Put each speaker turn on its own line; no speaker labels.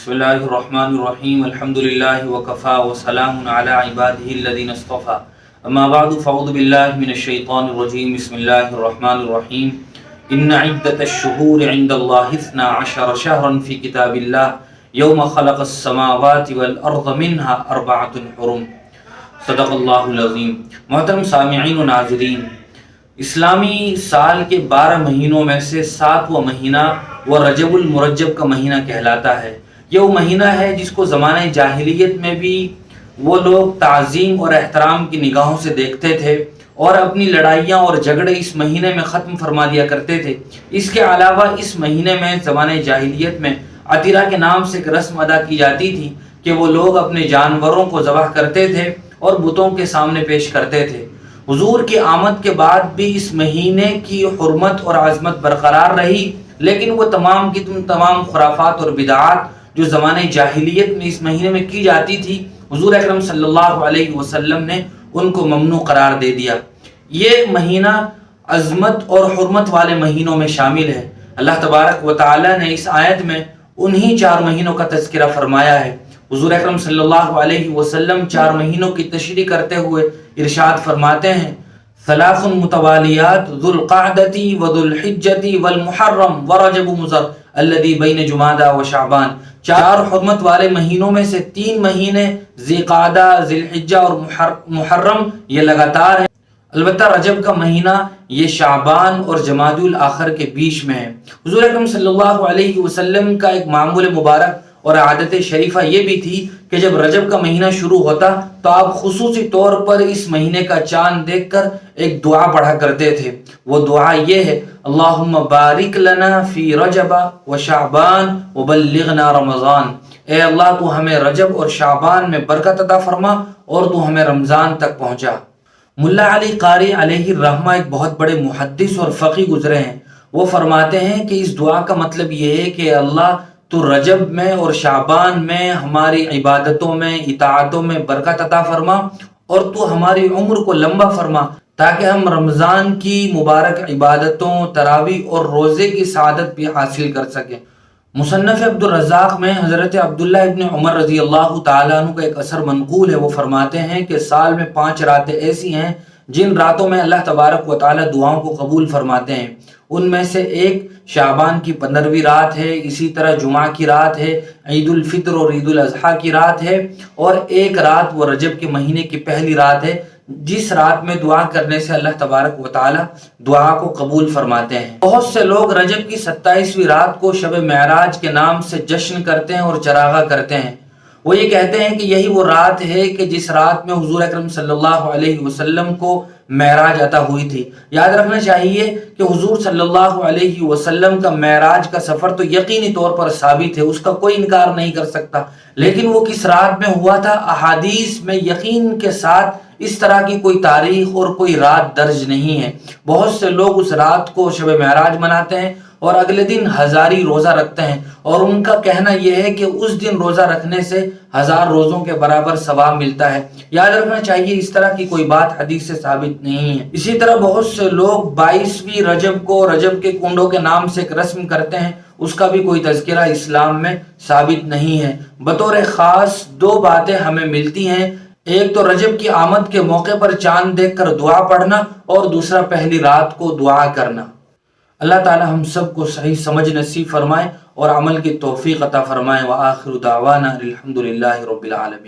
بسم اللہ الرحمن الرحیم الحمد للہ وکفا وسلام علی عبادہ الذین اصطفى اما بعد فاعوذ باللہ من الشیطان الرجیم بسم اللہ الرحمن الرحیم ان عدۃ الشہور عند اللہ 12 شہرا فی کتاب اللہ یوم خلق السماوات والارض منها 4 حرم صدق اللہ العظیم۔ محترم سامعین و ناظرین، اسلامی سال کے 12 مہینوں میں سے 7واں مہینہ وہ رجب المرجب کا مہینہ کہلاتا ہے۔ یہ وہ مہینہ ہے جس کو زمانہ جاہلیت میں بھی وہ لوگ تعظیم اور احترام کی نگاہوں سے دیکھتے تھے اور اپنی لڑائیاں اور جھگڑے اس مہینے میں ختم فرما دیا کرتے تھے۔ اس کے علاوہ اس مہینے میں زمانہ جاہلیت میں عطیرہ کے نام سے ایک رسم ادا کی جاتی تھی کہ وہ لوگ اپنے جانوروں کو ذبح کرتے تھے اور بتوں کے سامنے پیش کرتے تھے۔ حضور کی آمد کے بعد بھی اس مہینے کی حرمت اور عظمت برقرار رہی، لیکن وہ تمام کی تمام خرافات اور بدعات جو زمانہ جاہلیت میں اس مہینے میں کی جاتی تھی، حضور اکرم صلی اللہ علیہ وسلم نے ان کو ممنوع قرار دے دیا۔ یہ مہینہ عظمت اور حرمت والے مہینوں میں شامل ہے۔ اللہ تبارک و تعالی نے اس آیت میں انہی 4 مہینوں کا تذکرہ فرمایا ہے۔ حضور اکرم صلی اللہ علیہ وسلم 4 مہینوں کی تشریح کرتے ہوئے ارشاد فرماتے ہیں: 3 متوالیات ذو القعدۃ وذو الحجۃ والمحرم ورجب مضر الذی بین جمادی و شعبان۔ 4 حرمت والے مہینوں میں سے 3 مہینے ذی قعدہ، ذی الحجہ اور محرم یہ لگاتار ہیں، البتہ رجب کا مہینہ یہ شعبان اور جمادی الاخر کے بیچ میں ہے۔ حضور اکرم صلی اللہ علیہ وسلم کا ایک معمول مبارک اور عادت شریفہ یہ بھی تھی کہ جب رجب کا مہینہ شروع ہوتا تو آپ خصوصی طور پر اس مہینے کا چاند دیکھ کر ایک دعا پڑھا کرتے تھے۔ وہ دعا یہ ہے: اللہم بارک لنا فی رجب و شعبان وبلغنا رمضان۔ اے اللہ، تو ہمیں رجب اور شعبان میں برکت عطا فرما اور تو ہمیں رمضان تک پہنچا۔ ملا علی قاری علیہ الرحمہ ایک بہت بڑے محدث اور فقیہ گزرے ہیں۔ وہ فرماتے ہیں کہ اس دعا کا مطلب یہ ہے کہ اللہ تو رجب میں اور شعبان میں ہماری عبادتوں میں، اطاعتوں میں برکت عطا فرما اور تو ہماری عمر کو لمبا فرما تاکہ ہم رمضان کی مبارک عبادتوں، تراویح اور روزے کی سعادت بھی حاصل کر سکیں۔ مصنف عبد الرزاق میں حضرت عبداللہ ابن عمر رضی اللہ تعالیٰ عنہ کا ایک اثر منقول ہے۔ وہ فرماتے ہیں کہ سال میں 5 راتیں ایسی ہیں جن راتوں میں اللہ تبارک و تعالیٰ دعاؤں کو قبول فرماتے ہیں۔ ان میں سے ایک شعبان کی 15ویں رات ہے، اسی طرح جمعہ کی رات ہے، عید الفطر اور عید الاضحیٰ کی رات ہے، اور ایک رات وہ رجب کے مہینے کی پہلی رات ہے جس رات میں دعا کرنے سے اللہ تبارک و تعالی دعا کو قبول فرماتے ہیں۔ بہت سے لوگ رجب کی 27ویں رات کو شب معراج کے نام سے جشن کرتے ہیں اور چراغاں کرتے ہیں۔ وہ یہ کہتے ہیں کہ یہی وہ رات ہے کہ جس رات میں حضور اکرم صلی اللہ علیہ وسلم کو معراج عطا ہوئی تھی۔ یاد رکھنا چاہیے کہ حضور صلی اللہ علیہ وسلم کا معراج کا سفر تو یقینی طور پر ثابت ہے، اس کا کوئی انکار نہیں کر سکتا، لیکن وہ کس رات میں ہوا تھا احادیث میں یقین کے ساتھ اس طرح کی کوئی تاریخ اور کوئی رات درج نہیں ہے۔ بہت سے لوگ اس رات کو شب معراج مناتے ہیں اور اگلے دن ہزاری روزہ رکھتے ہیں، اور ان کا کہنا یہ ہے کہ اس دن روزہ رکھنے سے 1000 روزوں کے برابر ثواب ملتا ہے۔ یاد رکھنا چاہیے اس طرح کی کوئی بات حدیث سے ثابت نہیں ہے۔ اسی طرح بہت سے لوگ 22ویں رجب کو رجب کے کنڈوں کے نام سے ایک رسم کرتے ہیں، اس کا بھی کوئی تذکرہ اسلام میں ثابت نہیں ہے۔ بطور خاص 2 باتیں ہمیں ملتی ہیں، ایک تو رجب کی آمد کے موقع پر چاند دیکھ کر دعا پڑھنا، اور دوسرا پہلی رات کو دعا کرنا۔ اللہ تعالی ہم سب کو صحیح سمجھ نصیب فرمائے اور عمل کی توفیق عطا فرمائے۔ وآخر دعوانا الحمدللہ رب العالمین۔